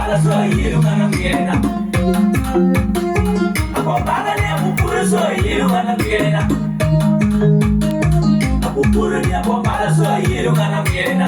bala so yiru ngana mierena. Ako bala ne apupuru so yiru ngana mierena. Apupuru ni ako bala so yiru ngana mierena.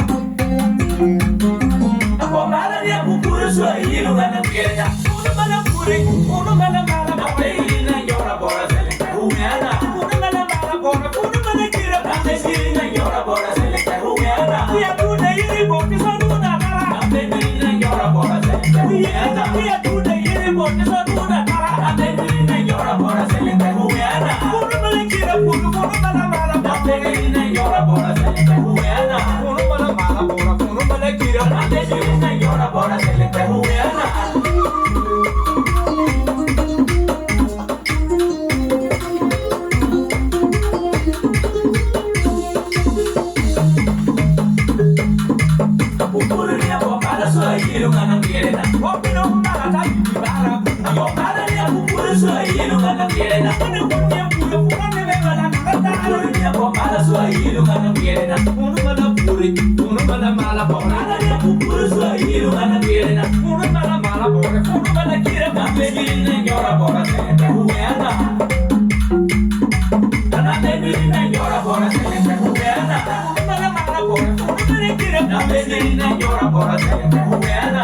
Ako bala ni apupuru so yiru ngana mierena. Uno mana puri, uno mana bala bala na yora bora sele. Umiana, uno mana bala bora, uno mana kira bala sele na yora bora sele. Umiana, uya tuna yiri boki so nuna bala. Ate na yora bora sele. Umiana, uya tuna yiri boki so nuna bala. Ate na yora bora sele. Umiana, uno mana kira uno mana bala. Ate na yora bora sele. Umiana, uno mana bala bora, uno mana kira. Ate na yora bora sele. Umiana. Yiru ngana mierena, opino mala tayi bara. Yo mala ni apupuru so yiru ngana mierena. Ono kunya puro puro ne bela na kata. Ni apo mala so yiru ngana mierena. Ono mala puri, ono mala mala bora. Mala ni apupuru so yiru ngana mierena. Ono mala mala bora, ono mala kira kambe ni nyora bora sele huena. Ana baby ni nyora bora sele huena. Ono mala mala bora, ono mala kira kambe ni nyora bora sele huena.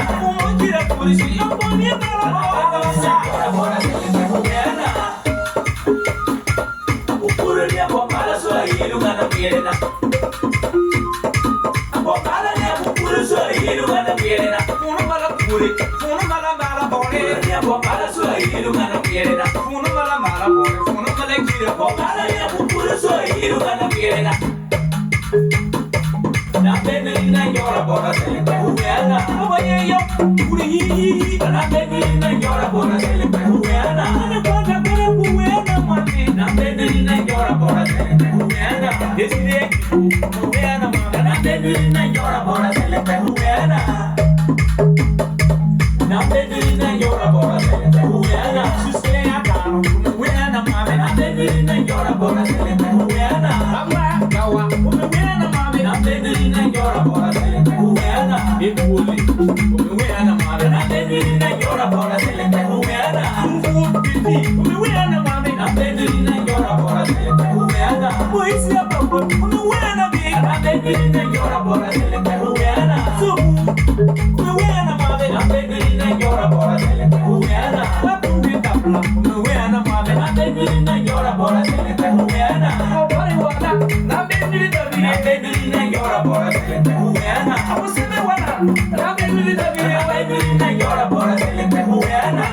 Polisi, ambonia bala bora sele huena. Apupuru ni ako bala so yiru ngana mierena. Ako bala ni apupuru so yiru ngana mierena. Ono mala puri, ono mala mala bora. Ni ako bala so yiru ngana mierena. Ono mala mala bora, ono mala kira. Ako bala ni apupuru so yiru ngana mierena. Na baby na yora bora sele huena. Oye yo, uri na baby na yora bora sele huena. Na bora bora huena mami. Na baby na yora bora sele huena. Desire huena mami. Na baby na yora bora sele huena. Na baby na yora bora sele huena. Susele akano huena mami. Na baby na yora bora sele huena. Ama kawa huena mami. Na baby na yora bora sele huena. Ebuli huena mami. Na baby na yora bora sele huena. Mfupi huena mami. Na baby na yora bora sele huena. Boisi hapo huena bi. Na baby na yora bora sele huena. Huena mami. Na baby na yora bora sele huena. Wapi kapla huena mami. Na baby na yora bora sele huena. Bari wala na baby na yora bora sele huena. Useme wala na baby na yora bora sele huena.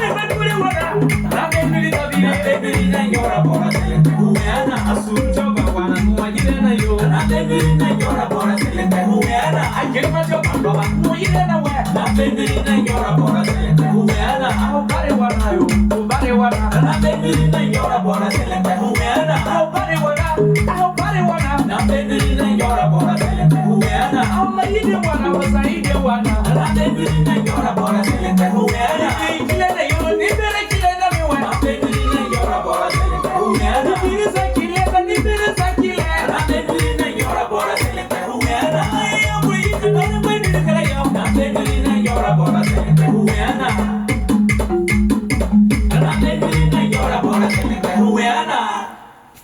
Na baby wala na baby na yora bora sele huena. Asunjo bawana muajire na yo. Na baby na yora bora sele huena. Akema jo baba muajire na we. Na baby na yora bora sele huena. Bari wala yo, bari wala. Na baby na yora bora sele huena. Bari wala, bari wala. Na baby na yora bora sele huena. Allah yide wala, wasa yide wala. Na baby na yora bora sele huena.